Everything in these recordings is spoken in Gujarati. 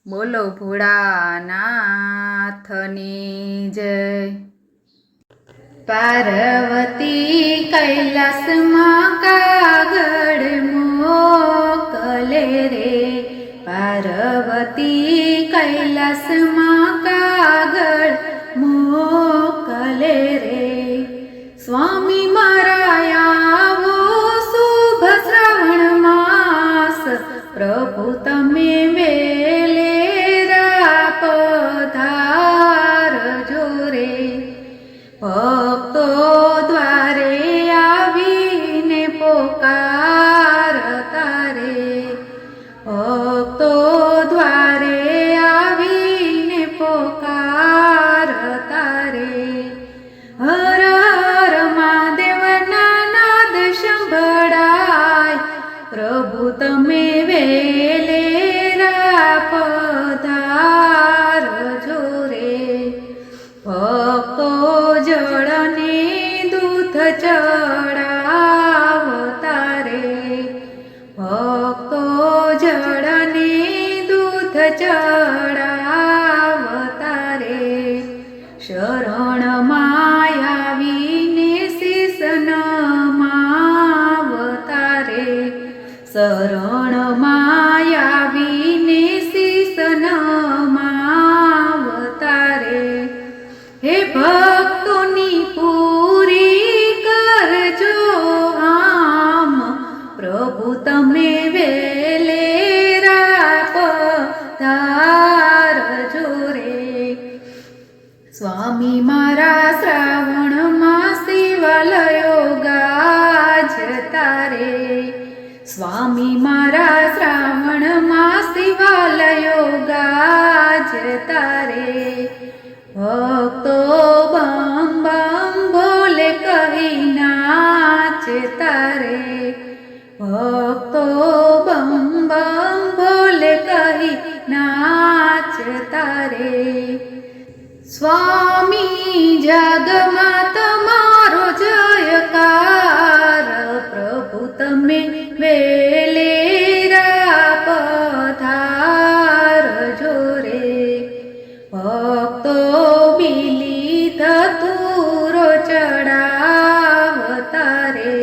બોલો ભોળાનાથની જય। પાર્વતી કૈલાસમાં કાગળ મોકલે રે, પાર્વતી કૈલાસમાં કાગળ મોકલે રે। સ્વામી મારા આવો શુભ શ્રાવણ માસ, પ્રભુ તમે વેલેરા પધારજો રે। ભક્તો દ્વારે આવીને પોકારતા રે, ભક્તો દ્વારે આવીને પોકારતા રે। હર હર મહાદેવના નાદ સંભળાય, પ્રભુ તમે વેલેરા પધારજો રે। ભક્તો જળને દૂધ ચડાવતા રે, ભક્તો જળને દૂધ ચડાવતા રે। શરણમાં આવીને શીશ નમાવતા રે, શરણમાં આવીને શીશ નમાવતા રે। હે ભક્તોની પૂરી કરજો આમ, પ્રભુ તમે વેલેરા પધારજો રે। સ્વામી મારા શ્રાવણમાં શિવાલયો ગાજતા રે, સ્વામી મારા શ્રાવણમાં શિવાલયો ગાજતા રે। ભક્તો બમ બમ ભોલે કહી નાચતા રે, ભક્તો બમ બમ ભોલે કહી નાચતા રે। સ્વામી જગમાં તમારો જયકાર, પ્રભુ તમે વેલેરા પધારજો રે। ભક્તો બીલી ધતુરો ચડાવતા રે,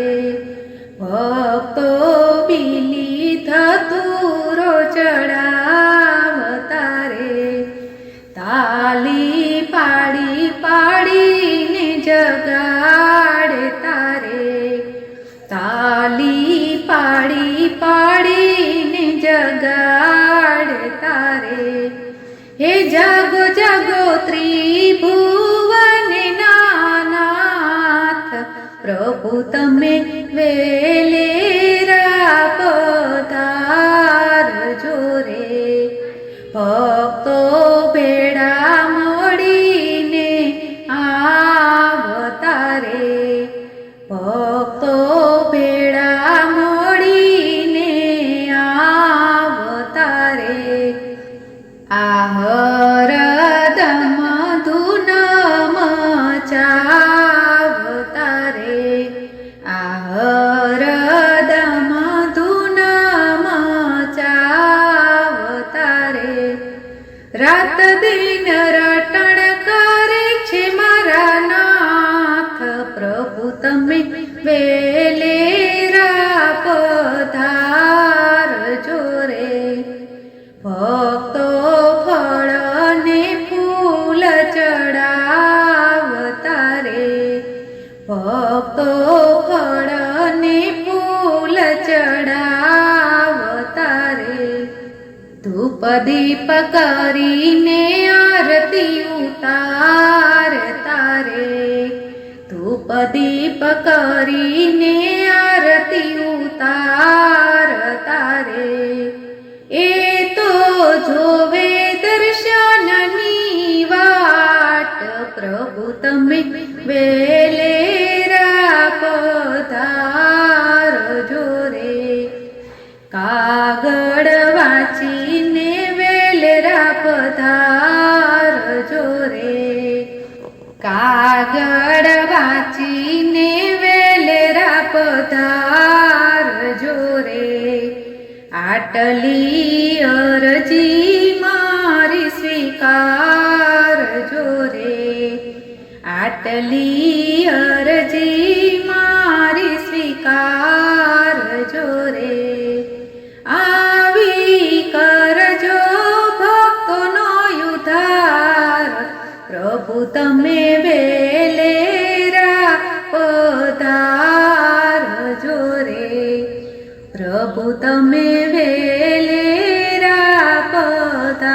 ભક્તો બીલી ધતુરો ચડાવતા રે। તાલી પાડી પાડીને જગાડતા રે, તાલી પાડી પાડીને જગાડતા રે। હે જાગો જાગો ત્રિભુવન નાથ, પ્રભુ તમે વેલેરા પધારજો રે। ભક્તો ભેળા મળીને આવતા રે, ભક્તો ભેળા મળીને આવતા રે। આ હરદમ ધૂન મચાવતા રે, આ હરદમ ધૂન મચાવતા રે। રાત દિન રટણ કરે છે મારા નાથ, પ્રભુ તમે વેલેરા પધારજો રે। ભક્તો ફળ ને ફૂલ ચડાવતા રે, ભક્તો ફળ ને ફૂલ ચડાવતા રે। ધૂપ દીપ કરીને આરતી ઉતારતા રે, ધૂપ દીપ કરીને આરતી ઉતારતા રે। એ તો જોવે દર્શનની વાટ, પ્રભુ તમે વેલેરા પધારજો રે। કાગળ વાંચીને વેલેરા પધારજો રે, કાગળ વાંચીને વેલેરા પધારજો રે। આટલી અરજી માં આટલી અરજી મારી સ્વીકારજો રે. આવી કરજો ભક્તોનો ઉદ્ધાર, પ્રભુ તમે વેલેરા પધારજો રે. પ્રભુ તમે વેલેરા પધારજો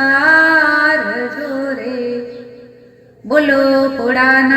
રે. બોલો ભોળાનાથ